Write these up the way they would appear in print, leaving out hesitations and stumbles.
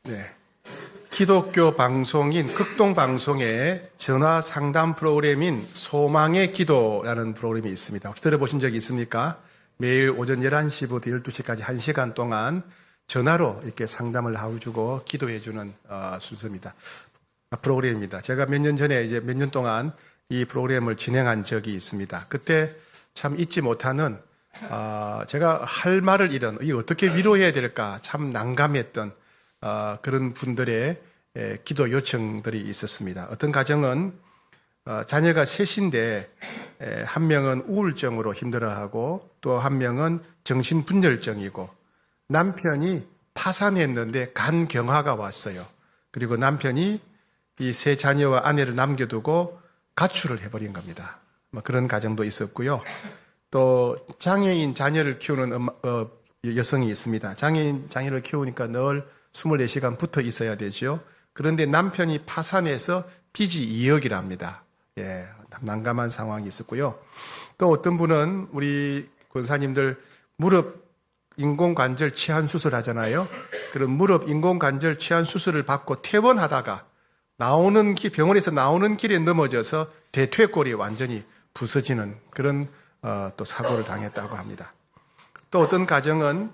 네. 기독교 방송인 극동방송의 전화 상담 프로그램인 소망의 기도라는 프로그램이 있습니다. 혹시 들어보신 적이 있습니까? 매일 오전 11시부터 12시까지 1시간 동안 전화로 이렇게 상담을 해주고 기도해주는 순서입니다. 프로그램입니다. 제가 몇 년 전에 몇 년 동안 이 프로그램을 진행한 적이 있습니다. 그때 참 잊지 못하는 제가 할 말을 잃은, 이 어떻게 위로해야 될까 참 난감했던 그런 분들의 기도 요청들이 있었습니다. 어떤 가정은 자녀가 셋인데 한 명은 우울증으로 힘들어하고 또 한 명은 정신분열증이고 남편이 파산했는데 간경화가 왔어요. 그리고 남편이 이 세 자녀와 아내를 남겨두고 가출을 해버린 겁니다. 그런 가정도 있었고요. 또 장애인 자녀를 키우는 여성이 있습니다. 장애인 자녀를 키우니까 늘 24시간 붙어 있어야 되죠. 그런데 남편이 파산해서 빚이 2억이랍니다. 예, 난감한 상황이 있었고요. 또 어떤 분은 우리 권사님들 무릎 인공관절 치환 수술 하잖아요. 그런 무릎 인공관절 치환 수술을 받고 퇴원하다가 병원에서 나오는 길에 넘어져서 대퇴골이 완전히 부서지는 그런 또 사고를 당했다고 합니다. 또 어떤 가정은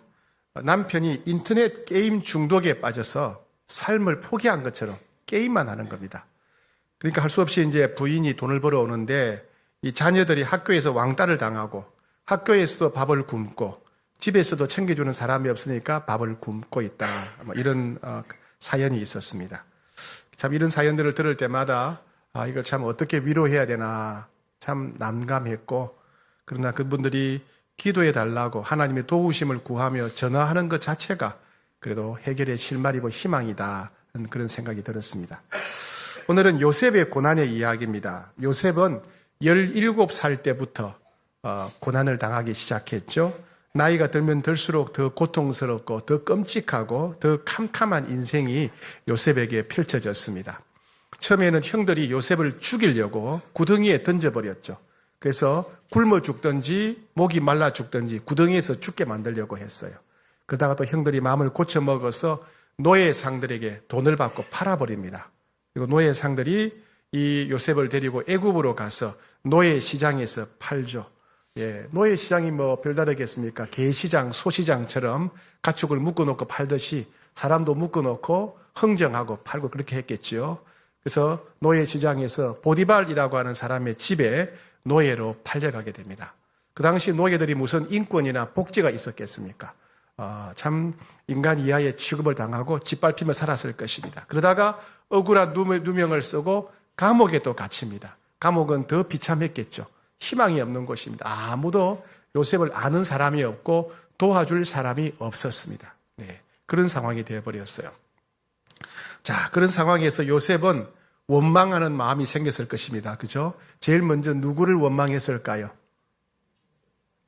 남편이 인터넷 게임 중독에 빠져서 삶을 포기한 것처럼 게임만 하는 겁니다. 그러니까 할 수 없이 이제 부인이 돈을 벌어오는데 이 자녀들이 학교에서 왕따를 당하고 학교에서도 밥을 굶고 집에서도 챙겨주는 사람이 없으니까 밥을 굶고 있다. 이런 사연이 있었습니다. 참 이런 사연들을 들을 때마다 이걸 참 어떻게 위로해야 되나 참 난감했고, 그러나 그분들이 기도해 달라고 하나님의 도우심을 구하며 전화하는 것 자체가 그래도 해결의 실마리고 희망이다, 그런 생각이 들었습니다. 오늘은 요셉의 고난의 이야기입니다. 요셉은 17살 때부터 고난을 당하기 시작했죠. 나이가 들면 들수록 더 고통스럽고 더 끔찍하고 더 캄캄한 인생이 요셉에게 펼쳐졌습니다. 처음에는 형들이 요셉을 죽이려고 구덩이에 던져버렸죠. 그래서 굶어 죽든지 목이 말라 죽든지 구덩이에서 죽게 만들려고 했어요. 그러다가 또 형들이 마음을 고쳐먹어서 노예상들에게 돈을 받고 팔아버립니다. 그리고 노예상들이 이 요셉을 데리고 애굽으로 가서 노예시장에서 팔죠. 예, 노예시장이 별다르겠습니까? 개시장, 소시장처럼 가축을 묶어놓고 팔듯이 사람도 묶어놓고 흥정하고 팔고 그렇게 했겠지요. 그래서 노예시장에서 보디발이라고 하는 사람의 집에 노예로 팔려가게 됩니다. 그 당시 노예들이 무슨 인권이나 복지가 있었겠습니까? 참 인간 이하의 취급을 당하고 짓밟히며 살았을 것입니다. 그러다가 억울한 누명을 쓰고 감옥에 또 갇힙니다. 감옥은 더 비참했겠죠. 희망이 없는 곳입니다. 아무도 요셉을 아는 사람이 없고 도와줄 사람이 없었습니다. 네, 그런 상황이 되어버렸어요. 자, 그런 상황에서 요셉은 원망하는 마음이 생겼을 것입니다. 그죠? 제일 먼저 누구를 원망했을까요?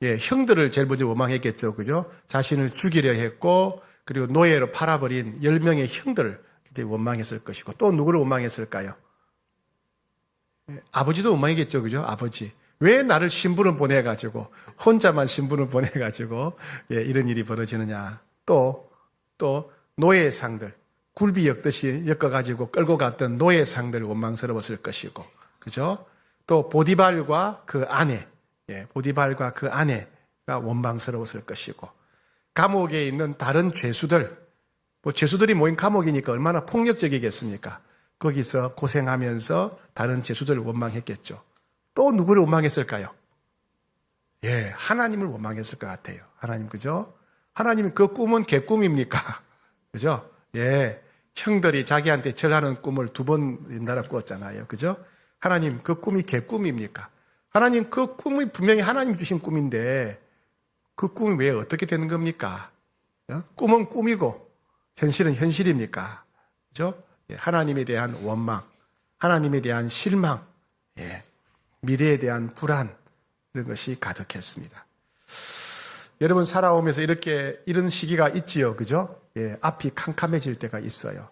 예, 형들을 제일 먼저 원망했겠죠. 그죠? 자신을 죽이려 했고, 그리고 노예로 팔아버린 10명의 형들을 원망했을 것이고, 또 누구를 원망했을까요? 아버지도 원망했겠죠. 그죠? 아버지. 왜 나를 신부를 보내가지고, 혼자만 신부를 보내가지고, 예, 이런 일이 벌어지느냐. 또, 노예상들. 굴비 엮듯이 엮어가지고 끌고 갔던 노예상들 원망스러웠을 것이고, 그죠? 또 보디발과 그 아내, 예, 보디발과 그 아내가 원망스러웠을 것이고, 감옥에 있는 다른 죄수들, 죄수들이 모인 감옥이니까 얼마나 폭력적이겠습니까? 거기서 고생하면서 다른 죄수들을 원망했겠죠. 또 누구를 원망했을까요? 예, 하나님을 원망했을 것 같아요. 하나님, 그죠? 하나님 그 꿈은 개꿈입니까? 그죠? 예. 형들이 자기한테 절하는 꿈을 2번 연달아 꾸었잖아요. 그죠? 하나님, 그 꿈이 개꿈입니까? 하나님, 그 꿈이 분명히 하나님 주신 꿈인데, 그 꿈이 왜 어떻게 되는 겁니까? 꿈은 꿈이고, 현실은 현실입니까? 그죠? 예, 하나님에 대한 원망, 하나님에 대한 실망, 예, 미래에 대한 불안, 이런 것이 가득했습니다. 여러분 살아오면서 이런 시기가 있지요. 그죠? 예, 앞이 캄캄해질 때가 있어요.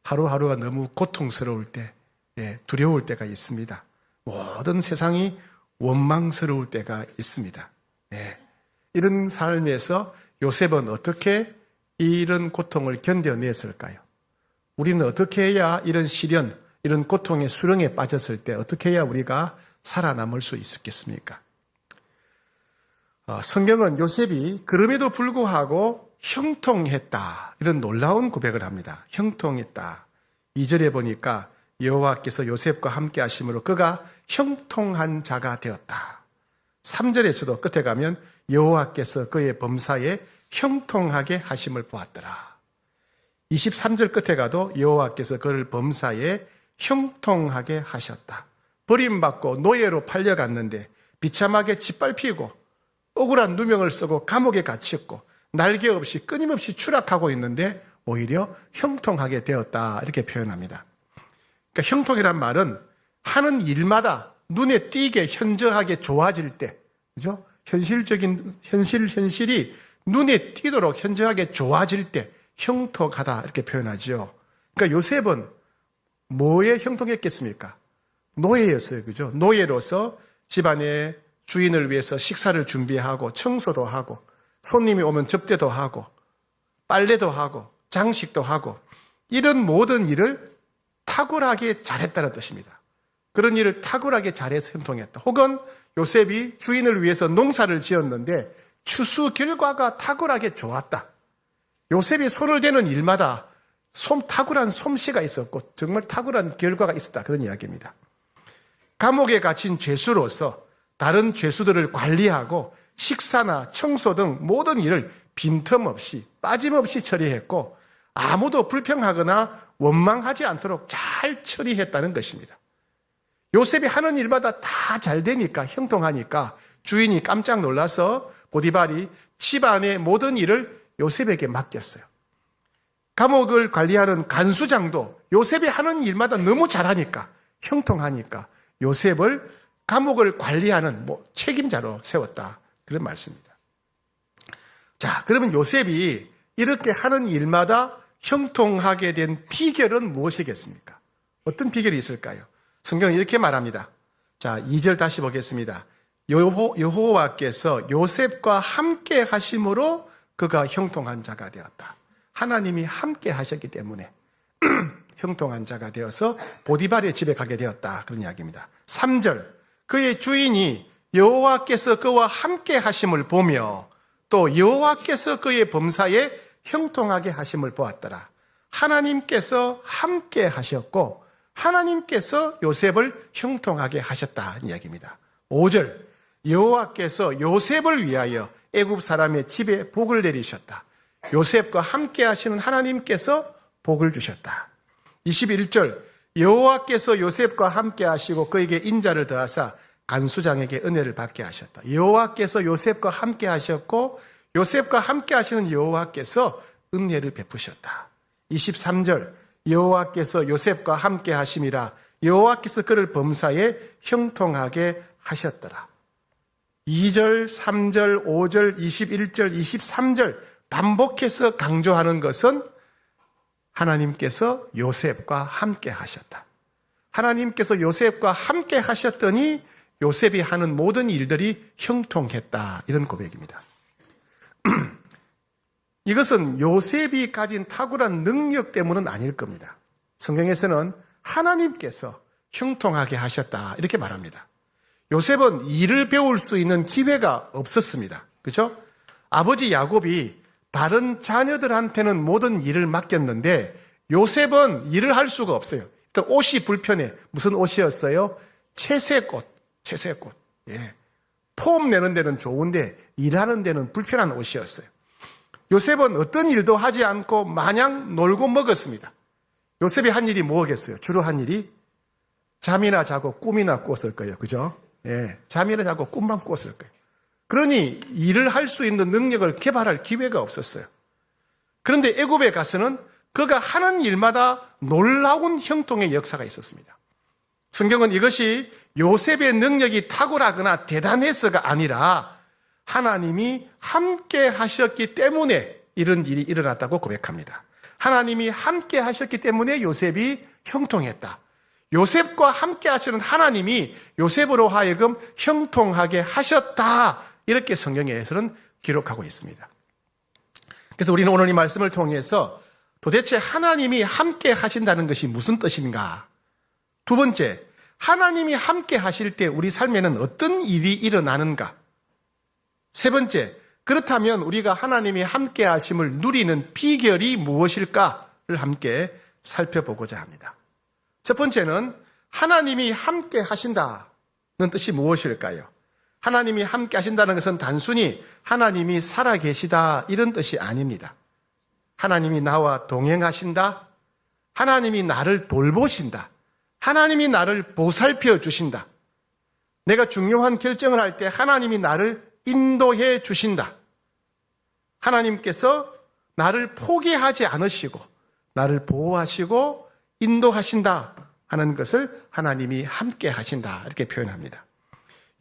하루하루가 너무 고통스러울 때, 예, 두려울 때가 있습니다. 모든 세상이 원망스러울 때가 있습니다. 예, 이런 삶에서 요셉은 어떻게 이런 고통을 견뎌냈을까요? 우리는 어떻게 해야 이런 시련, 이런 고통의 수렁에 빠졌을 때 어떻게 해야 우리가 살아남을 수 있었겠습니까? 성경은 요셉이 그럼에도 불구하고 형통했다, 이런 놀라운 고백을 합니다. 형통했다. 2절에 보니까 여호와께서 요셉과 함께 하심으로 그가 형통한 자가 되었다. 3절에서도 끝에 가면 여호와께서 그의 범사에 형통하게 하심을 보았더라. 23절 끝에 가도 여호와께서 그를 범사에 형통하게 하셨다. 버림받고 노예로 팔려갔는데 비참하게 짓밟히고 억울한 누명을 쓰고 감옥에 갇혔고 날개 없이 끊임없이 추락하고 있는데 오히려 형통하게 되었다, 이렇게 표현합니다. 그러니까 형통이란 말은 하는 일마다 눈에 띄게 현저하게 좋아질 때, 그죠? 현실이 눈에 띄도록 현저하게 좋아질 때 형통하다, 이렇게 표현하죠. 그러니까 요셉은 뭐에 형통했겠습니까? 노예였어요. 그죠? 노예로서 집안의 주인을 위해서 식사를 준비하고 청소도 하고 손님이 오면 접대도 하고 빨래도 하고 장식도 하고 이런 모든 일을 탁월하게 잘했다는 뜻입니다. 그런 일을 탁월하게 잘해서 형통했다. 혹은 요셉이 주인을 위해서 농사를 지었는데 추수 결과가 탁월하게 좋았다. 요셉이 손을 대는 일마다 탁월한 솜씨가 있었고 정말 탁월한 결과가 있었다, 그런 이야기입니다. 감옥에 갇힌 죄수로서 다른 죄수들을 관리하고 식사나 청소 등 모든 일을 빈틈없이 빠짐없이 처리했고 아무도 불평하거나 원망하지 않도록 잘 처리했다는 것입니다. 요셉이 하는 일마다 다 잘 되니까, 형통하니까 주인이 깜짝 놀라서 보디발이 집안의 모든 일을 요셉에게 맡겼어요. 감옥을 관리하는 간수장도 요셉이 하는 일마다 너무 잘하니까, 형통하니까 요셉을 감옥을 관리하는 책임자로 세웠다, 그런 말씀입니다. 자, 그러면 요셉이 이렇게 하는 일마다 형통하게 된 비결은 무엇이겠습니까? 어떤 비결이 있을까요? 성경은 이렇게 말합니다. 자, 2절 다시 보겠습니다. 여호와께서 요셉과 함께 하심으로 그가 형통한 자가 되었다. 하나님이 함께 하셨기 때문에 형통한 자가 되어서 보디발의 집에 가게 되었다, 그런 이야기입니다. 3절, 그의 주인이 여호와께서 그와 함께 하심을 보며 또 여호와께서 그의 범사에 형통하게 하심을 보았더라. 하나님께서 함께 하셨고 하나님께서 요셉을 형통하게 하셨다는 이야기입니다. 5절, 여호와께서 요셉을 위하여 애굽 사람의 집에 복을 내리셨다. 요셉과 함께 하시는 하나님께서 복을 주셨다. 21절, 여호와께서 요셉과 함께 하시고 그에게 인자를 더하사 간수장에게 은혜를 받게 하셨다. 여호와께서 요셉과 함께 하셨고 요셉과 함께 하시는 여호와께서 은혜를 베푸셨다. 23절, 여호와께서 요셉과 함께 하심이라 여호와께서 그를 범사에 형통하게 하셨더라. 2절, 3절, 5절, 21절, 23절 반복해서 강조하는 것은 하나님께서 요셉과 함께 하셨다. 하나님께서 요셉과 함께 하셨더니 요셉이 하는 모든 일들이 형통했다, 이런 고백입니다. 이것은 요셉이 가진 탁월한 능력 때문은 아닐 겁니다. 성경에서는 하나님께서 형통하게 하셨다, 이렇게 말합니다. 요셉은 일을 배울 수 있는 기회가 없었습니다. 그렇죠? 아버지 야곱이 다른 자녀들한테는 모든 일을 맡겼는데 요셉은 일을 할 수가 없어요. 또 옷이 불편해. 무슨 옷이었어요? 채색옷. 예. 폼 내는 데는 좋은데 일하는 데는 불편한 옷이었어요. 요셉은 어떤 일도 하지 않고 마냥 놀고 먹었습니다. 요셉이 한 일이 뭐겠어요? 주로 한 일이 잠이나 자고 꿈이나 꿨을 거예요. 그죠? 예. 잠이나 자고 꿈만 꿨을 거예요. 그러니 일을 할 수 있는 능력을 개발할 기회가 없었어요. 그런데 애굽에 가서는 그가 하는 일마다 놀라운 형통의 역사가 있었습니다. 성경은 이것이 요셉의 능력이 탁월하거나 대단해서가 아니라 하나님이 함께 하셨기 때문에 이런 일이 일어났다고 고백합니다. 하나님이 함께 하셨기 때문에 요셉이 형통했다. 요셉과 함께 하시는 하나님이 요셉으로 하여금 형통하게 하셨다, 이렇게 성경에서는 기록하고 있습니다. 그래서 우리는 오늘 이 말씀을 통해서 도대체 하나님이 함께 하신다는 것이 무슨 뜻인가? 두 번째, 하나님이 함께 하실 때 우리 삶에는 어떤 일이 일어나는가? 세 번째, 그렇다면 우리가 하나님이 함께 하심을 누리는 비결이 무엇일까를 함께 살펴보고자 합니다. 첫 번째는 하나님이 함께 하신다는 뜻이 무엇일까요? 하나님이 함께 하신다는 것은 단순히 하나님이 살아계시다 이런 뜻이 아닙니다. 하나님이 나와 동행하신다, 하나님이 나를 돌보신다, 하나님이 나를 보살펴 주신다, 내가 중요한 결정을 할 때 하나님이 나를 인도해 주신다, 하나님께서 나를 포기하지 않으시고 나를 보호하시고 인도하신다 하는 것을 하나님이 함께 하신다 이렇게 표현합니다.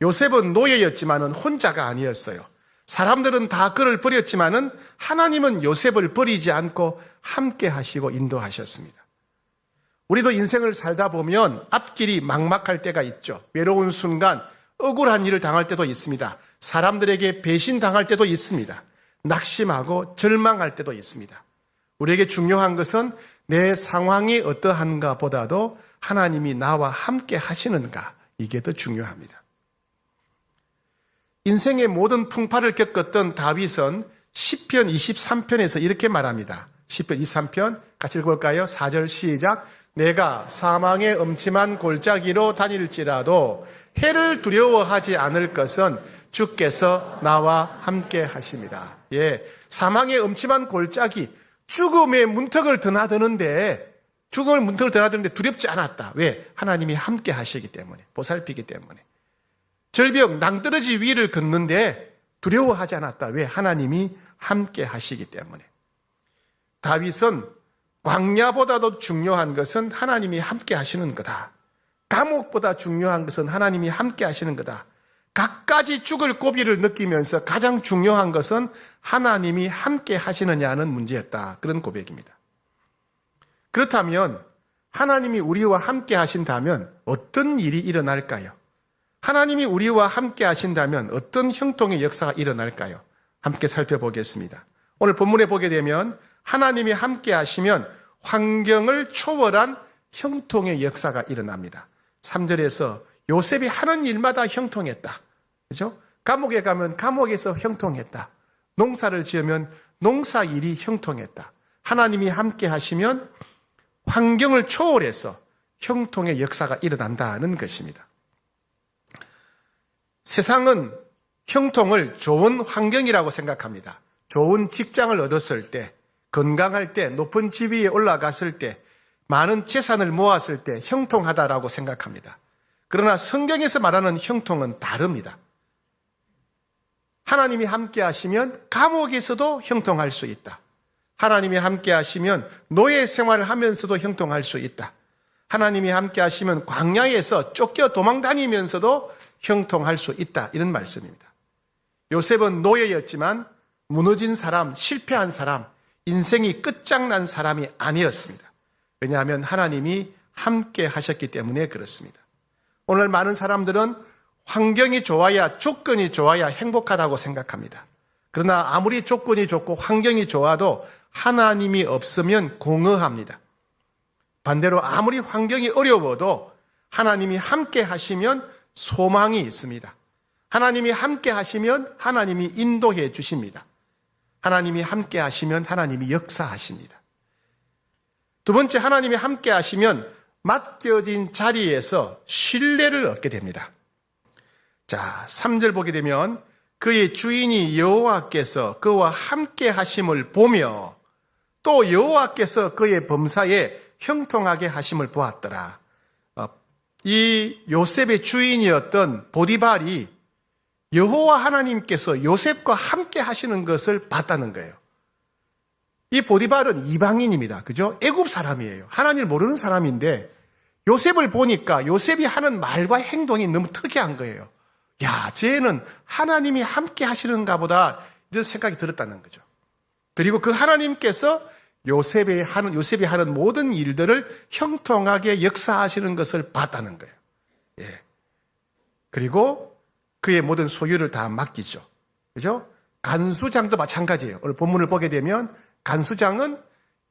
요셉은 노예였지만은 혼자가 아니었어요. 사람들은 다 그를 버렸지만은 하나님은 요셉을 버리지 않고 함께 하시고 인도하셨습니다. 우리도 인생을 살다 보면 앞길이 막막할 때가 있죠. 외로운 순간, 억울한 일을 당할 때도 있습니다. 사람들에게 배신당할 때도 있습니다. 낙심하고 절망할 때도 있습니다. 우리에게 중요한 것은 내 상황이 어떠한가 보다도 하나님이 나와 함께 하시는가, 이게 더 중요합니다. 인생의 모든 풍파를 겪었던 다윗은 시편 23편에서 이렇게 말합니다. 시편 23편 같이 읽어볼까요? 4절 시작. 내가 사망의 음침한 골짜기로 다닐지라도 해를 두려워하지 않을 것은 주께서 나와 함께 하심이라. 예, 사망의 음침한 골짜기, 죽음의 문턱을 드나드는데 두렵지 않았다. 왜? 하나님이 함께 하시기 때문에, 보살피기 때문에. 절벽, 낭떠러지 위를 걷는데 두려워하지 않았다. 왜? 하나님이 함께 하시기 때문에. 다윗은 광야보다도 중요한 것은 하나님이 함께 하시는 거다. 감옥보다 중요한 것은 하나님이 함께 하시는 거다. 갖가지 죽을 고비를 느끼면서 가장 중요한 것은 하나님이 함께 하시느냐는 문제였다. 그런 고백입니다. 그렇다면 하나님이 우리와 함께 하신다면 어떤 일이 일어날까요? 하나님이 우리와 함께 하신다면 어떤 형통의 역사가 일어날까요? 함께 살펴보겠습니다. 오늘 본문에 보게 되면 하나님이 함께 하시면 환경을 초월한 형통의 역사가 일어납니다. 3절에서 요셉이 하는 일마다 형통했다. 그죠? 감옥에 가면 감옥에서 형통했다. 농사를 지으면 농사 일이 형통했다. 하나님이 함께 하시면 환경을 초월해서 형통의 역사가 일어난다는 것입니다. 세상은 형통을 좋은 환경이라고 생각합니다. 좋은 직장을 얻었을 때, 건강할 때, 높은 지위에 올라갔을 때, 많은 재산을 모았을 때 형통하다라고 생각합니다. 그러나 성경에서 말하는 형통은 다릅니다. 하나님이 함께 하시면 감옥에서도 형통할 수 있다. 하나님이 함께 하시면 노예 생활을 하면서도 형통할 수 있다. 하나님이 함께 하시면 광야에서 쫓겨 도망 다니면서도 형통할 수 있다. 이런 말씀입니다. 요셉은 노예였지만 무너진 사람, 실패한 사람, 인생이 끝장난 사람이 아니었습니다. 왜냐하면 하나님이 함께 하셨기 때문에 그렇습니다. 오늘 많은 사람들은 환경이 좋아야, 조건이 좋아야 행복하다고 생각합니다. 그러나 아무리 조건이 좋고 환경이 좋아도 하나님이 없으면 공허합니다. 반대로 아무리 환경이 어려워도 하나님이 함께 하시면 소망이 있습니다. 하나님이 함께 하시면 하나님이 인도해 주십니다. 하나님이 함께 하시면 하나님이 역사하십니다. 두 번째, 하나님이 함께 하시면 맡겨진 자리에서 신뢰를 얻게 됩니다. 자, 3절 보게 되면 그의 주인이 여호와께서 그와 함께 하심을 보며 또 여호와께서 그의 범사에 형통하게 하심을 보았더라. 이 요셉의 주인이었던 보디발이 여호와 하나님께서 요셉과 함께 하시는 것을 봤다는 거예요. 이 보디발은 이방인입니다. 그죠? 애굽 사람이에요. 하나님을 모르는 사람인데 요셉을 보니까 요셉이 하는 말과 행동이 너무 특이한 거예요. 야, 쟤는 하나님이 함께 하시는가 보다 이런 생각이 들었다는 거죠. 그리고 그 하나님께서 요셉이 하는 모든 일들을 형통하게 역사하시는 것을 봤다는 거예요. 예. 그리고 그의 모든 소유를 다 맡기죠. 그죠? 간수장도 마찬가지예요. 오늘 본문을 보게 되면 간수장은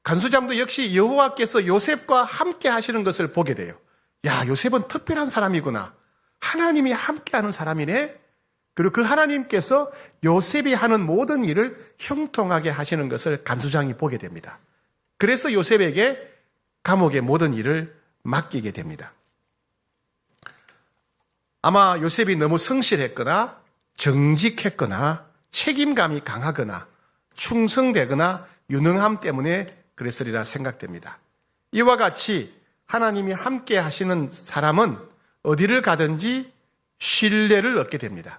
간수장도 역시 여호와께서 요셉과 함께 하시는 것을 보게 돼요. 야, 요셉은 특별한 사람이구나. 하나님이 함께하는 사람이네. 그리고 그 하나님께서 요셉이 하는 모든 일을 형통하게 하시는 것을 간수장이 보게 됩니다. 그래서 요셉에게 감옥의 모든 일을 맡기게 됩니다. 아마 요셉이 너무 성실했거나 정직했거나 책임감이 강하거나 충성되거나 유능함 때문에 그랬으리라 생각됩니다. 이와 같이 하나님이 함께 하시는 사람은 어디를 가든지 신뢰를 얻게 됩니다.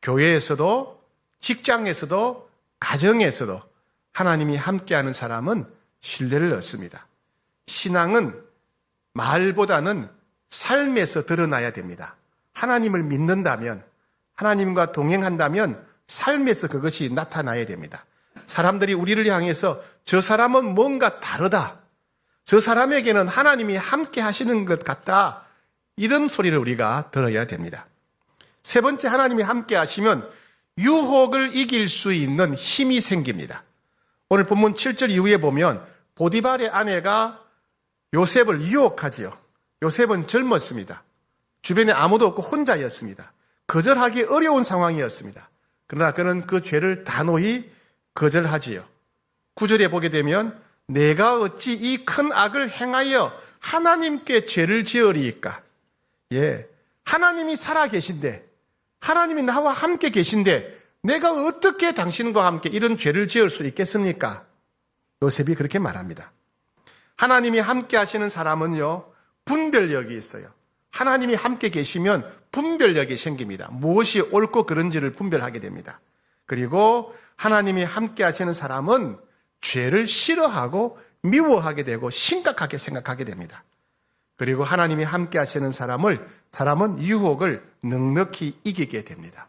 교회에서도 직장에서도 가정에서도 하나님이 함께하는 사람은 신뢰를 얻습니다. 신앙은 말보다는 삶에서 드러나야 됩니다. 하나님을 믿는다면, 하나님과 동행한다면 삶에서 그것이 나타나야 됩니다. 사람들이 우리를 향해서 저 사람은 뭔가 다르다, 저 사람에게는 하나님이 함께 하시는 것 같다, 이런 소리를 우리가 들어야 됩니다. 세 번째, 하나님이 함께 하시면 유혹을 이길 수 있는 힘이 생깁니다. 오늘 본문 7절 이후에 보면 보디발의 아내가 요셉을 유혹하지요. 요셉은 젊었습니다. 주변에 아무도 없고 혼자였습니다. 거절하기 어려운 상황이었습니다. 그러나 그는 그 죄를 단호히 거절하지요. 9절에 보게 되면 내가 어찌 이 큰 악을 행하여 하나님께 죄를 지으리이까. 예, 하나님이 살아계신데, 하나님이 나와 함께 계신데 내가 어떻게 당신과 함께 이런 죄를 지을 수 있겠습니까? 요셉이 그렇게 말합니다. 하나님이 함께 하시는 사람은요, 분별력이 있어요. 하나님이 함께 계시면 분별력이 생깁니다. 무엇이 옳고 그른지를 분별하게 됩니다. 그리고 하나님이 함께 하시는 사람은 죄를 싫어하고 미워하게 되고 심각하게 생각하게 됩니다. 그리고 하나님이 함께 하시는 사람은 유혹을 넉넉히 이기게 됩니다.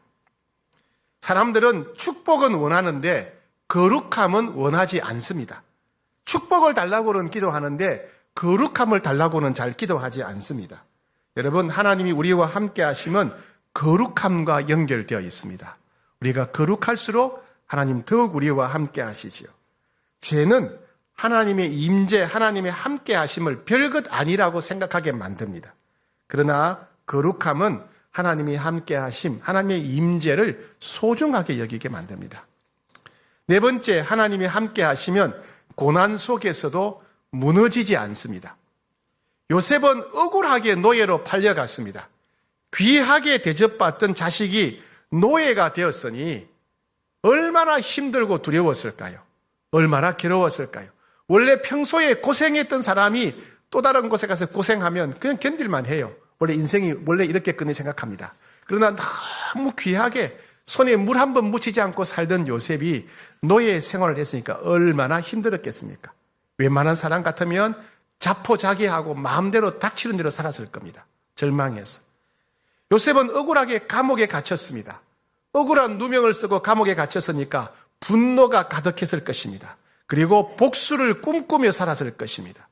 사람들은 축복은 원하는데 거룩함은 원하지 않습니다. 축복을 달라고는 기도하는데 거룩함을 달라고는 잘 기도하지 않습니다. 여러분, 하나님이 우리와 함께 하시면 거룩함과 연결되어 있습니다. 우리가 거룩할수록 하나님 더욱 우리와 함께 하시지요. 죄는 하나님의 임재, 하나님의 함께 하심을 별것 아니라고 생각하게 만듭니다. 그러나 거룩함은 하나님이 함께 하심, 하나님의 임재를 소중하게 여기게 만듭니다. 네 번째, 하나님이 함께 하시면 고난 속에서도 무너지지 않습니다. 요셉은 억울하게 노예로 팔려갔습니다. 귀하게 대접받던 자식이 노예가 되었으니 얼마나 힘들고 두려웠을까요? 얼마나 괴로웠을까요? 원래 평소에 고생했던 사람이 또 다른 곳에 가서 고생하면 그냥 견딜만 해요. 원래 인생이 원래 이렇게끔이 생각합니다. 그러나 너무 귀하게 손에 물 한 번 묻히지 않고 살던 요셉이 노예 생활을 했으니까 얼마나 힘들었겠습니까? 웬만한 사람 같으면 자포자기하고 마음대로 닥치는 대로 살았을 겁니다. 절망해서. 요셉은 억울하게 감옥에 갇혔습니다. 억울한 누명을 쓰고 감옥에 갇혔으니까 분노가 가득했을 것입니다. 그리고 복수를 꿈꾸며 살았을 것입니다.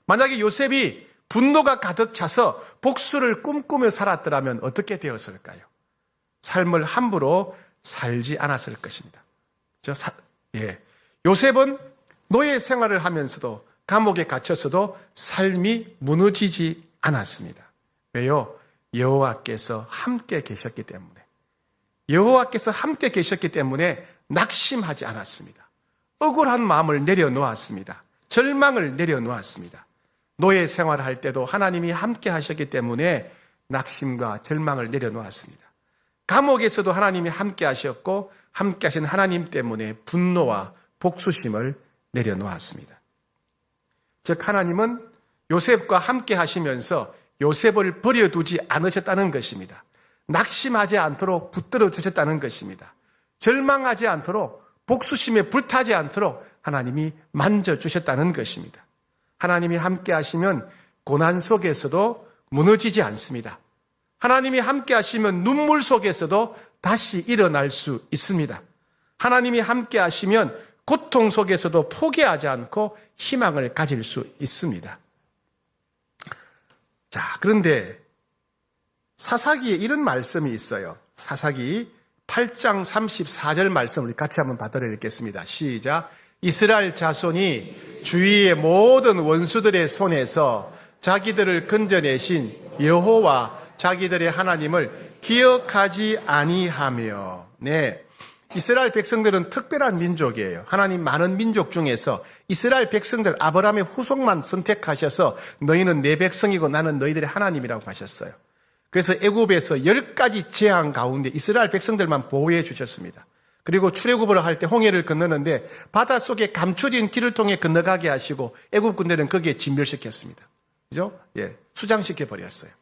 만약에 요셉이 분노가 가득 차서 복수를 꿈꾸며 살았더라면 어떻게 되었을까요? 삶을 함부로 살지 않았을 것입니다. 요셉은 노예 생활을 하면서도 감옥에 갇혔어도 삶이 무너지지 않았습니다. 왜요? 여호와께서 함께 계셨기 때문에. 여호와께서 함께 계셨기 때문에 낙심하지 않았습니다. 억울한 마음을 내려놓았습니다. 절망을 내려놓았습니다. 노예 생활을 할 때도 하나님이 함께 하셨기 때문에 낙심과 절망을 내려놓았습니다. 감옥에서도 하나님이 함께 하셨고 함께 하신 하나님 때문에 분노와 복수심을 내려놓았습니다. 즉 하나님은 요셉과 함께 하시면서 요셉을 버려두지 않으셨다는 것입니다. 낙심하지 않도록 붙들어 주셨다는 것입니다. 절망하지 않도록 복수심에 불타지 않도록 하나님이 만져주셨다는 것입니다. 하나님이 함께 하시면 고난 속에서도 무너지지 않습니다. 하나님이 함께 하시면 눈물 속에서도 다시 일어날 수 있습니다. 하나님이 함께 하시면 고통 속에서도 포기하지 않고 희망을 가질 수 있습니다. 자, 그런데 사사기에 이런 말씀이 있어요. 사사기 8장 34절 말씀 우리 같이 한번 받들어 읽겠습니다. 시작. 이스라엘 자손이 주위의 모든 원수들의 손에서 자기들을 건져내신 여호와 자기들의 하나님을 기억하지 아니하며. 네. 이스라엘 백성들은 특별한 민족이에요. 하나님 많은 민족 중에서 이스라엘 백성들 아브라함의 후손만 선택하셔서 너희는 내 백성이고 나는 너희들의 하나님이라고 하셨어요. 그래서 애굽에서 10가지 재앙 가운데 이스라엘 백성들만 보호해 주셨습니다. 그리고 출애굽을 할 때 홍해를 건너는데 바닷속에 감춰진 길을 통해 건너가게 하시고 애굽 군대는 거기에 진멸시켰습니다. 그죠? 예. 수장시켜 버렸어요.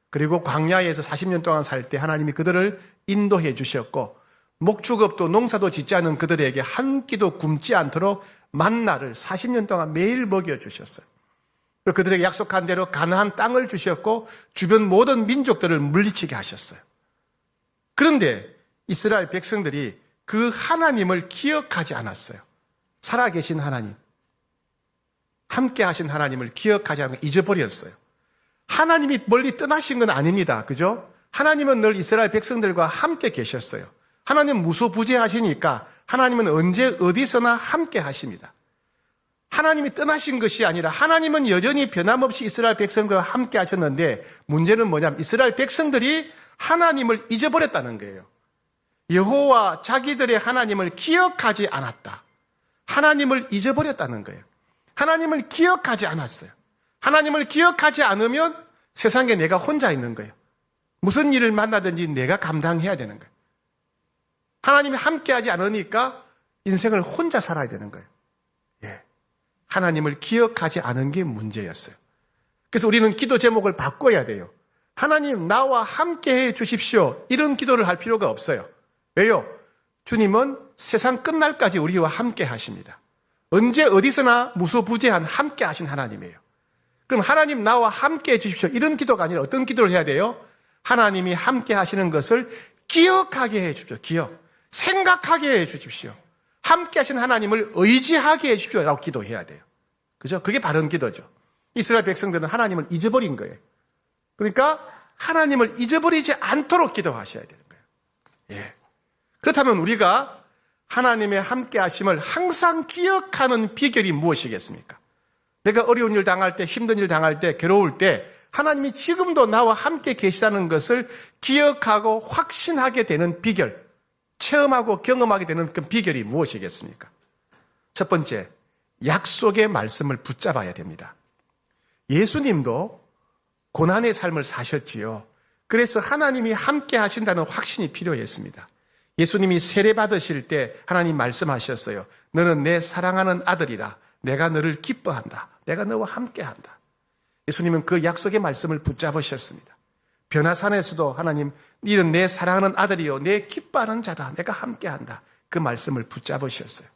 그리고 광야에서 40년 동안 살 때 하나님이 그들을 인도해 주셨고 목축업도 농사도 짓지 않은 그들에게 한 끼도 굶지 않도록 만나를 40년 동안 매일 먹여주셨어요. 그들에게 약속한 대로 가나안 땅을 주셨고 주변 모든 민족들을 물리치게 하셨어요. 그런데 이스라엘 백성들이 그 하나님을 기억하지 않았어요. 살아계신 하나님, 함께 하신 하나님을 기억하지 않고 잊어버렸어요. 하나님이 멀리 떠나신 건 아닙니다. 그죠? 하나님은 늘 이스라엘 백성들과 함께 계셨어요. 하나님은 무소부재하시니까 하나님은 언제 어디서나 함께 하십니다. 하나님이 떠나신 것이 아니라 하나님은 여전히 변함없이 이스라엘 백성들과 함께 하셨는데 문제는 뭐냐면 이스라엘 백성들이 하나님을 잊어버렸다는 거예요. 여호와 자기들의 하나님을 기억하지 않았다. 하나님을 잊어버렸다는 거예요. 하나님을 기억하지 않았어요. 하나님을 기억하지 않으면 세상에 내가 혼자 있는 거예요. 무슨 일을 만나든지 내가 감당해야 되는 거예요. 하나님이 함께하지 않으니까 인생을 혼자 살아야 되는 거예요. 예. 하나님을 기억하지 않은 게 문제였어요. 그래서 우리는 기도 제목을 바꿔야 돼요. 하나님 나와 함께해 주십시오. 이런 기도를 할 필요가 없어요. 왜요? 주님은 세상 끝날까지 우리와 함께 하십니다. 언제 어디서나 무소부재한 함께 하신 하나님이에요. 그럼 하나님 나와 함께해 주십시오. 이런 기도가 아니라 어떤 기도를 해야 돼요? 하나님이 함께 하시는 것을 기억하게 해 주십시오. 기억. 생각하게 해 주십시오. 함께 하신 하나님을 의지하게 해 주십시오. 라고 기도해야 돼요. 그죠? 그게 바른 기도죠. 이스라엘 백성들은 하나님을 잊어버린 거예요. 그러니까 하나님을 잊어버리지 않도록 기도하셔야 되는 거예요. 예. 그렇다면 우리가 하나님의 함께 하심을 항상 기억하는 비결이 무엇이겠습니까? 내가 어려운 일 당할 때, 힘든 일 당할 때, 괴로울 때 하나님이 지금도 나와 함께 계시다는 것을 기억하고 확신하게 되는 비결, 체험하고 경험하게 되는 그 비결이 무엇이겠습니까? 첫 번째, 약속의 말씀을 붙잡아야 됩니다. 예수님도 고난의 삶을 사셨지요. 그래서 하나님이 함께 하신다는 확신이 필요했습니다. 예수님이 세례 받으실 때 하나님 말씀하셨어요. 너는 내 사랑하는 아들이라. 내가 너를 기뻐한다. 내가 너와 함께한다. 예수님은 그 약속의 말씀을 붙잡으셨습니다. 변화산에서도 하나님, 너는 내 사랑하는 아들이요, 내 기뻐하는 자다. 내가 함께한다. 그 말씀을 붙잡으셨어요.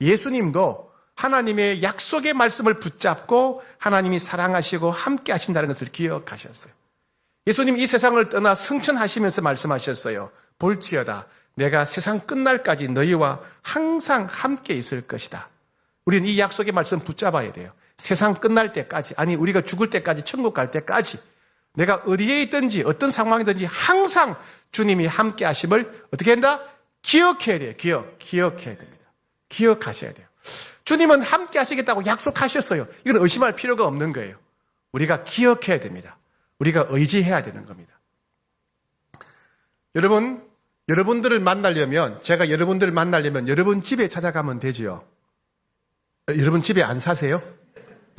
예수님도 하나님의 약속의 말씀을 붙잡고 하나님이 사랑하시고 함께 하신다는 것을 기억하셨어요. 예수님 이 세상을 떠나 승천하시면서 말씀하셨어요. 볼지어다. 내가 세상 끝날까지 너희와 항상 함께 있을 것이다. 우리는 이 약속의 말씀 붙잡아야 돼요. 세상 끝날 때까지, 아니 우리가 죽을 때까지, 천국 갈 때까지 내가 어디에 있든지 어떤 상황이든지 항상 주님이 함께 하심을 어떻게 한다? 기억해야 돼요. 기억해야 됩니다. 기억하셔야 돼요. 주님은 함께 하시겠다고 약속하셨어요. 이건 의심할 필요가 없는 거예요. 우리가 기억해야 됩니다. 우리가 의지해야 되는 겁니다. 여러분들을 만나려면, 제가 여러분들을 만나려면 여러분 집에 찾아가면 되지요. 여러분 집에 안 사세요?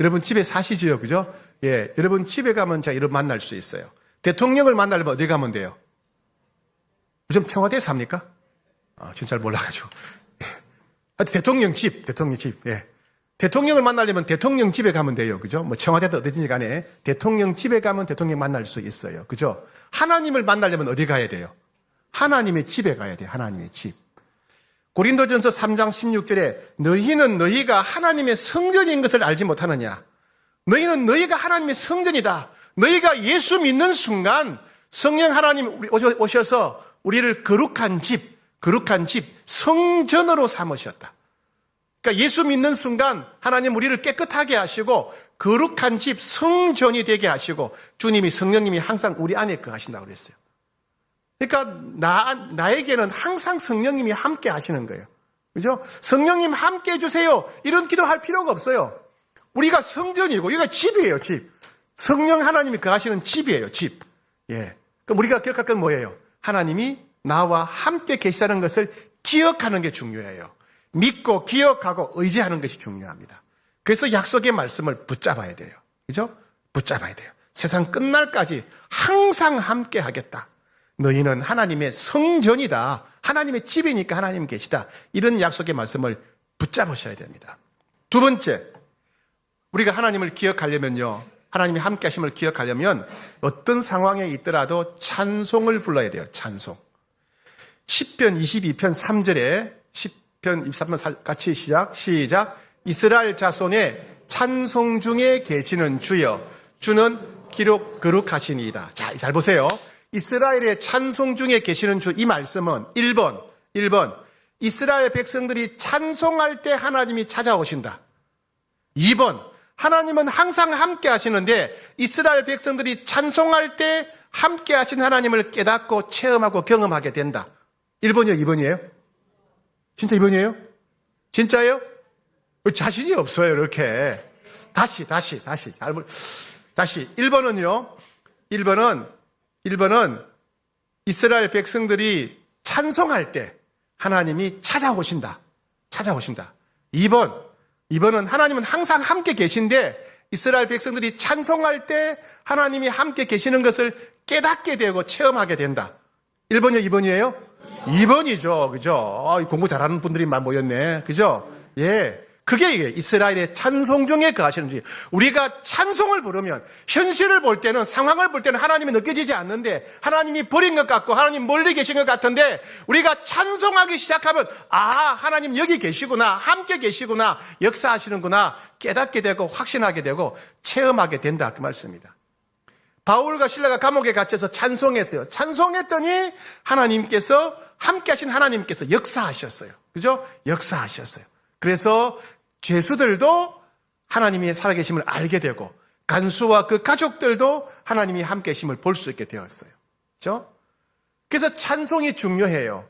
여러분 집에 사시지요, 그죠? 예, 여러분 집에 가면 제가 여러분 만날 수 있어요. 대통령을 만나려면 어디 가면 돼요? 요즘 청와대에 삽니까? 전 잘 몰라가지고. 하여튼 대통령 집, 예. 대통령을 만나려면 대통령 집에 가면 돼요, 그죠? 뭐 청와대도 어디든지 간에 대통령 집에 가면 대통령 만날 수 있어요, 그죠? 하나님을 만나려면 어디 가야 돼요? 하나님의 집에 가야 돼요, 하나님의 집. 고린도전서 3장 16절에 너희는 너희가 하나님의 성전인 것을 알지 못하느냐? 너희는 너희가 하나님의 성전이다. 너희가 예수 믿는 순간 성령 하나님 오셔서 우리를 거룩한 집, 성전으로 삼으셨다. 그러니까 예수 믿는 순간 하나님 우리를 깨끗하게 하시고 거룩한 집, 성전이 되게 하시고 주님이, 성령님이 항상 우리 안에 거하신다고 그랬어요. 그러니까 나에게는 항상 성령님이 함께 하시는 거예요. 그죠? 성령님 함께 해주세요. 이런 기도할 필요가 없어요. 우리가 성전이고, 여기가 집이에요, 집. 성령 하나님이 거하시는 집이에요, 집. 예. 그럼 우리가 기억할 건 뭐예요? 하나님이 나와 함께 계시다는 것을 기억하는 게 중요해요. 믿고 기억하고 의지하는 것이 중요합니다. 그래서 약속의 말씀을 붙잡아야 돼요. 그죠? 붙잡아야 돼요. 세상 끝날까지 항상 함께 하겠다. 너희는 하나님의 성전이다. 하나님의 집이니까 하나님 계시다. 이런 약속의 말씀을 붙잡으셔야 됩니다. 두 번째, 우리가 하나님을 기억하려면요. 하나님이 함께 하심을 기억하려면 어떤 상황에 있더라도 찬송을 불러야 돼요. 찬송. 시편 22편 3절에 시편 23편 같이 시작. 이스라엘 자손의 찬송 중에 계시는 주여, 주는 거룩하시니이다. 자, 잘 보세요. 이스라엘의 찬송 중에 계시는 주, 이 말씀은 1번 이스라엘 백성들이 찬송할 때 하나님이 찾아오신다. 2번 하나님은 항상 함께 하시는데 이스라엘 백성들이 찬송할 때 함께 하신 하나님을 깨닫고 체험하고 경험하게 된다. 1번이요, 2번이에요? 진짜 2번이에요? 진짜예요? 자신이 없어요, 이렇게. 다시. 1번은요, 1번은 이스라엘 백성들이 찬송할 때 하나님이 찾아오신다. 2번은 하나님은 항상 함께 계신데 이스라엘 백성들이 찬송할 때 하나님이 함께 계시는 것을 깨닫게 되고 체험하게 된다. 1번이요, 2번이에요? 2번이죠. 그죠? 공부 잘하는 분들이만 모였네. 그죠? 예. 그게 이스라엘의 찬송 중에 거하시는 주. 우리가 찬송을 부르면 현실을 볼 때는, 상황을 볼 때는 하나님이 느껴지지 않는데 하나님이 버린 것 같고 하나님 멀리 계신 것 같은데 우리가 찬송하기 시작하면 하나님 여기 계시구나, 함께 계시구나, 역사하시는구나 깨닫게 되고 확신하게 되고 체험하게 된다, 그 말씀입니다. 바울과 실라가 감옥에 갇혀서 찬송했어요. 찬송했더니 하나님께서, 함께 하신 하나님께서 역사하셨어요. 그죠? 역사하셨어요. 그래서 죄수들도 하나님이 살아계심을 알게 되고 간수와 그 가족들도 하나님이 함께 계심을 볼 수 있게 되었어요. 그렇죠? 그래서 찬송이 중요해요.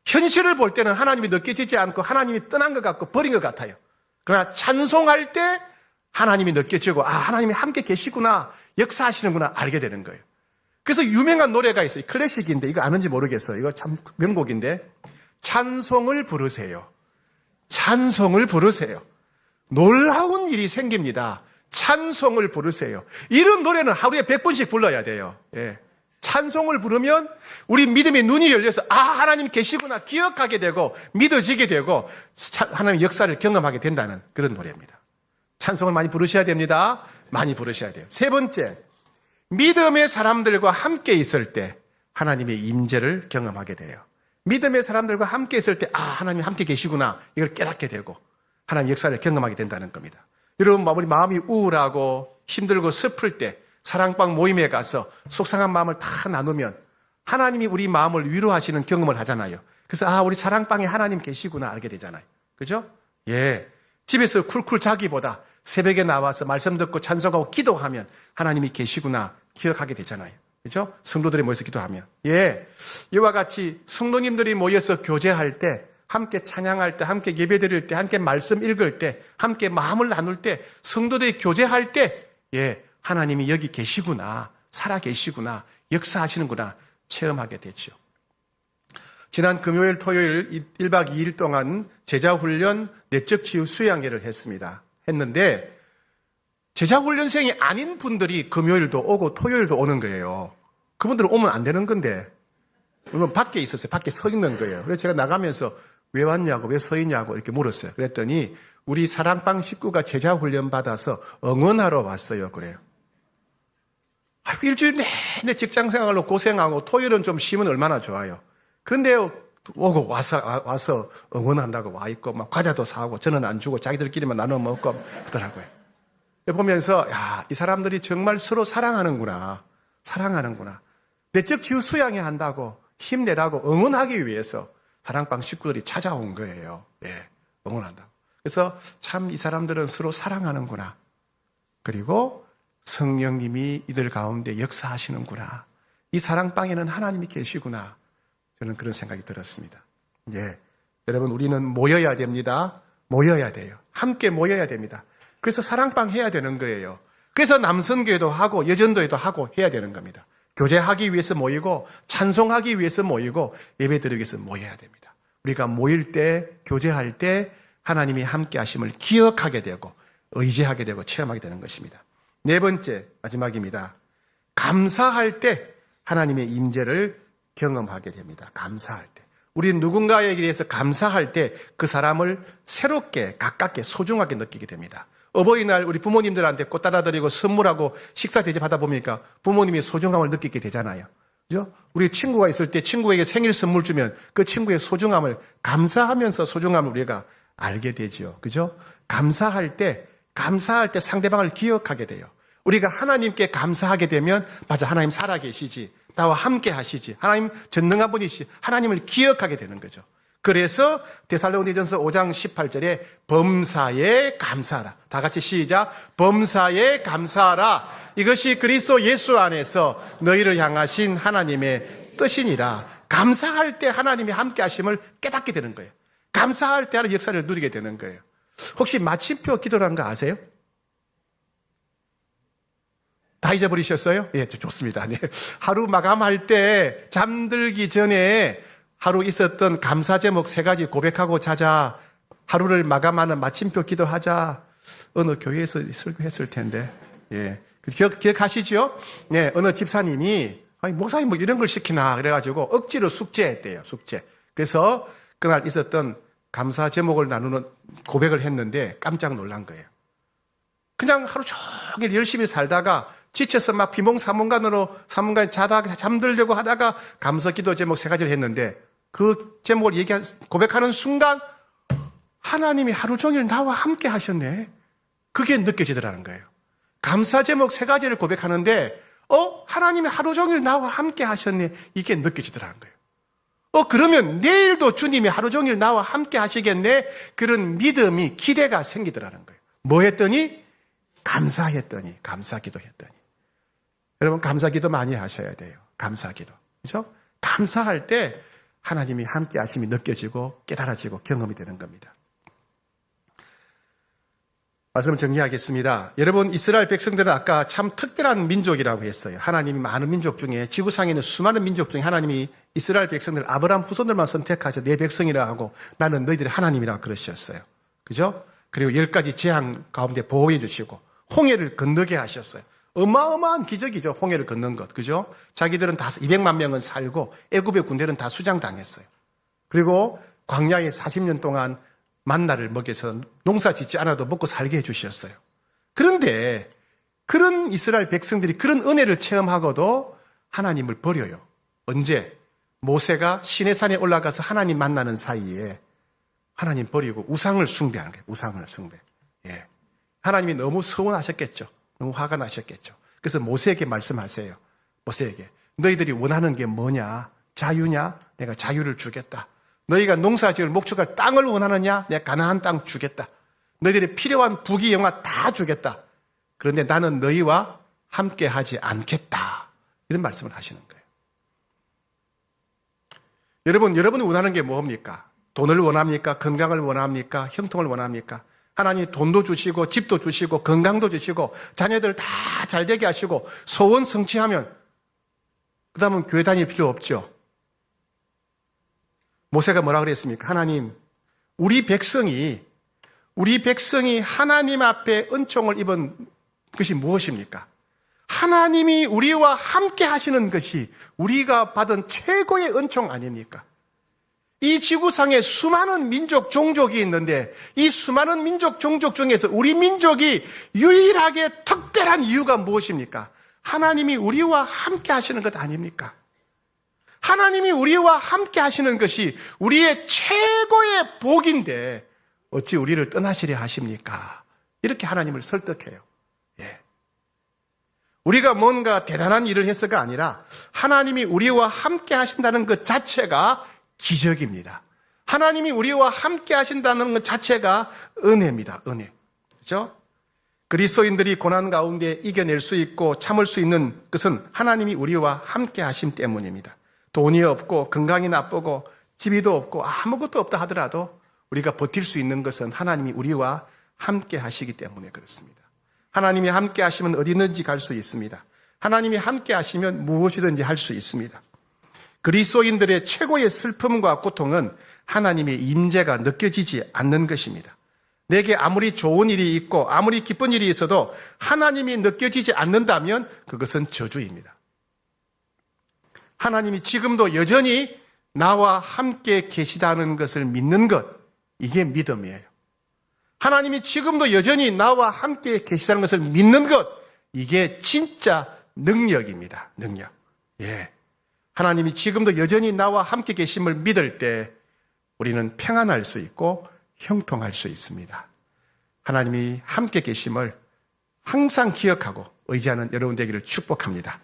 현실을 볼 때는 하나님이 느껴지지 않고 하나님이 떠난 것 같고 버린 것 같아요. 그러나 찬송할 때 하나님이 느껴지고 하나님이 함께 계시구나, 역사하시는구나 알게 되는 거예요. 그래서 유명한 노래가 있어요. 클래식인데 이거 아는지 모르겠어요. 이거 참 명곡인데 찬송을 부르세요. 찬송을 부르세요. 놀라운 일이 생깁니다. 찬송을 부르세요. 이런 노래는 하루에 100번씩 불러야 돼요. 예. 찬송을 부르면 우리 믿음의 눈이 열려서 하나님 계시구나 기억하게 되고 믿어지게 되고 하나님의 역사를 경험하게 된다는 그런 노래입니다. 찬송을 많이 부르셔야 됩니다. 많이 부르셔야 돼요. 세 번째, 믿음의 사람들과 함께 있을 때 하나님의 임재를 경험하게 돼요. 믿음의 사람들과 함께 있을 때 하나님이 함께 계시구나 이걸 깨닫게 되고 하나님의 역사를 경험하게 된다는 겁니다. 여러분, 우리 마음이 우울하고 힘들고 슬플 때 사랑방 모임에 가서 속상한 마음을 다 나누면 하나님이 우리 마음을 위로하시는 경험을 하잖아요. 그래서 우리 사랑방에 하나님 계시구나 알게 되잖아요. 그죠? 예. 집에서 쿨쿨 자기보다 새벽에 나와서 말씀 듣고 찬송하고 기도하면 하나님이 계시구나 기억하게 되잖아요. 그죠? 성도들이 모여서 기도하면. 예. 이와 같이 성도님들이 모여서 교제할 때, 함께 찬양할 때, 함께 예배드릴 때, 함께 말씀 읽을 때, 함께 마음을 나눌 때, 성도들이 교제할 때, 하나님이 여기 계시구나, 살아 계시구나, 역사하시는구나, 체험하게 되죠. 지난 금요일, 토요일 1박 2일 동안 제자훈련, 내적 치유 수양회를 했는데, 제자훈련생이 아닌 분들이 금요일도 오고 토요일도 오는 거예요. 그분들은 오면 안 되는 건데, 그러면 밖에 있었어요. 밖에 서 있는 거예요. 그래서 제가 나가면서 왜 왔냐고, 왜 서 있냐고 이렇게 물었어요. 그랬더니 우리 사랑방 식구가 제자훈련 받아서 응원하러 왔어요. 그래요. 일주일 내내 직장생활로 고생하고 토요일은 좀 쉬면 얼마나 좋아요. 그런데 오고 와서 응원한다고 와 있고 막 과자도 사고 저는 안 주고 자기들끼리만 나눠 먹고 그러더라고요. 보면서 이 사람들이 정말 서로 사랑하는구나. 내적 치유 수양회 한다고 힘내라고 응원하기 위해서 사랑방 식구들이 찾아온 거예요. 응원한다고. 그래서 참 이 사람들은 서로 사랑하는구나. 그리고 성령님이 이들 가운데 역사하시는구나. 이 사랑방에는 하나님이 계시구나. 저는 그런 생각이 들었습니다. 여러분, 우리는 모여야 됩니다. 모여야 돼요. 함께 모여야 됩니다. 그래서 사랑방 해야 되는 거예요. 그래서 남선교회도 하고 여전도회도 하고 해야 되는 겁니다. 교제하기 위해서 모이고 찬송하기 위해서 모이고 예배드리기 위해서 모여야 됩니다. 우리가 모일 때, 교제할 때 하나님이 함께 하심을 기억하게 되고 의지하게 되고 체험하게 되는 것입니다. 네 번째, 마지막입니다. 감사할 때 하나님의 임재를 경험하게 됩니다. 감사할 때. 우리 누군가에게 대해서 감사할 때 그 사람을 새롭게, 가깝게, 소중하게 느끼게 됩니다. 어버이날 우리 부모님들한테 꽃 따라드리고 선물하고 식사 대접하다 보니까 부모님이 소중함을 느끼게 되잖아요. 그죠? 우리 친구가 있을 때 친구에게 생일 선물 주면 그 친구의 소중함을 감사하면서 소중함을 우리가 알게 되죠. 그죠? 감사할 때 상대방을 기억하게 돼요. 우리가 하나님께 감사하게 되면, 맞아, 하나님 살아계시지. 나와 함께 하시지. 하나님 전능한 분이시. 하나님을 기억하게 되는 거죠. 그래서 데살로니전서 5장 18절에 범사에 감사하라. 다 같이 시작. 범사에 감사하라. 이것이 그리스도 예수 안에서 너희를 향하신 하나님의 뜻이니라. 감사할 때 하나님이 함께 하심을 깨닫게 되는 거예요. 감사할 때 하나님의 역사를 누리게 되는 거예요. 혹시 마침표 기도라는 거 아세요? 다 잊어버리셨어요? 예, 좋습니다. 네. 하루 마감할 때 잠들기 전에 하루 있었던 감사 제목 3가지 고백하고 자자. 하루를 마감하는 마침표 기도하자. 어느 교회에서 설교했을 텐데. 예. 기억하시죠? 네, 어느 집사님이, 아니, 목사님 뭐 이런 걸 시키나. 그래가지고 억지로 숙제했대요, 숙제. 그래서 그날 있었던 감사 제목을 나누는 고백을 했는데 깜짝 놀란 거예요. 그냥 하루 종일 열심히 살다가 지쳐서 막 비몽사몽간으로 사몽간에 자다가 잠들려고 하다가 감사 기도 제목 3가지를 했는데 그 제목을 고백하는 순간 하나님이 하루 종일 나와 함께 하셨네. 그게 느껴지더라는 거예요. 감사 제목 3가지를 고백하는데 하나님이 하루 종일 나와 함께 하셨네. 이게 느껴지더라는 거예요. 그러면 내일도 주님이 하루 종일 나와 함께 하시겠네. 그런 믿음이, 기대가 생기더라는 거예요. 뭐 했더니? 감사했더니, 감사기도 했더니. 여러분, 감사기도 많이 하셔야 돼요. 감사기도. 그죠? 감사할 때 하나님이 함께 하심이 느껴지고 깨달아지고 경험이 되는 겁니다. 말씀을 정리하겠습니다. 여러분, 이스라엘 백성들은 아까 참 특별한 민족이라고 했어요. 하나님이 많은 민족 중에, 지구상에 있는 수많은 민족 중에 하나님이 이스라엘 백성들, 아브라함 후손들만 선택하셔 내 백성이라 하고 나는 너희들의 하나님이라고 그러셨어요. 그죠? 그리고 10가지 재앙 가운데 보호해 주시고 홍해를 건너게 하셨어요. 어마어마한 기적이죠. 홍해를 걷는 것. 그죠? 자기들은 다 200만 명은 살고 애굽의 군대는 다 수장당했어요. 그리고 광야에 40년 동안 만나를 먹여서 농사 짓지 않아도 먹고 살게 해주셨어요. 그런데 그런 이스라엘 백성들이 그런 은혜를 체험하고도 하나님을 버려요. 언제? 모세가 시내산에 올라가서 하나님 만나는 사이에 하나님 버리고 우상을 숭배하는 거예요. 우상을 숭배. 예. 하나님이 너무 서운하셨겠죠. 너무 화가 나셨겠죠. 그래서 모세에게 말씀하세요. 모세에게. 너희들이 원하는 게 뭐냐? 자유냐? 내가 자유를 주겠다. 너희가 농사지을 목축할 땅을 원하느냐? 내가 가나안 땅 주겠다. 너희들이 필요한 부귀 영화 다 주겠다. 그런데 나는 너희와 함께 하지 않겠다. 이런 말씀을 하시는 거예요. 여러분이 원하는 게 뭡니까? 돈을 원합니까? 건강을 원합니까? 형통을 원합니까? 하나님 돈도 주시고 집도 주시고 건강도 주시고 자녀들 다 잘되게 하시고 소원 성취하면 그 다음은 교회 다닐 필요 없죠. 모세가 뭐라 그랬습니까? 하나님, 우리 백성이 하나님 앞에 은총을 입은 것이 무엇입니까? 하나님이 우리와 함께 하시는 것이 우리가 받은 최고의 은총 아닙니까? 이 지구상에 수많은 민족, 종족이 있는데 이 수많은 민족, 종족 중에서 우리 민족이 유일하게 특별한 이유가 무엇입니까? 하나님이 우리와 함께 하시는 것 아닙니까? 하나님이 우리와 함께 하시는 것이 우리의 최고의 복인데 어찌 우리를 떠나시려 하십니까? 이렇게 하나님을 설득해요. 예. 우리가 뭔가 대단한 일을 해서가 아니라 하나님이 우리와 함께 하신다는 것 자체가 기적입니다. 하나님이 우리와 함께 하신다는 것 자체가 은혜입니다. 은혜. 그렇죠? 그리스도인들이 고난 가운데 이겨낼 수 있고 참을 수 있는 것은 하나님이 우리와 함께 하심 때문입니다. 돈이 없고 건강이 나쁘고 지위도 없고 아무것도 없다 하더라도 우리가 버틸 수 있는 것은 하나님이 우리와 함께 하시기 때문에 그렇습니다. 하나님이 함께 하시면 어디든지 갈 수 있습니다. 하나님이 함께 하시면 무엇이든지 할 수 있습니다. 그리스도인들의 최고의 슬픔과 고통은 하나님의 임재가 느껴지지 않는 것입니다. 내게 아무리 좋은 일이 있고 아무리 기쁜 일이 있어도 하나님이 느껴지지 않는다면 그것은 저주입니다. 하나님이 지금도 여전히 나와 함께 계시다는 것을 믿는 것, 이게 믿음이에요. 하나님이 지금도 여전히 나와 함께 계시다는 것을 믿는 것, 이게 진짜 능력입니다. 능력. 예. 하나님이 지금도 여전히 나와 함께 계심을 믿을 때 우리는 평안할 수 있고 형통할 수 있습니다. 하나님이 함께 계심을 항상 기억하고 의지하는 여러분 되기를 축복합니다.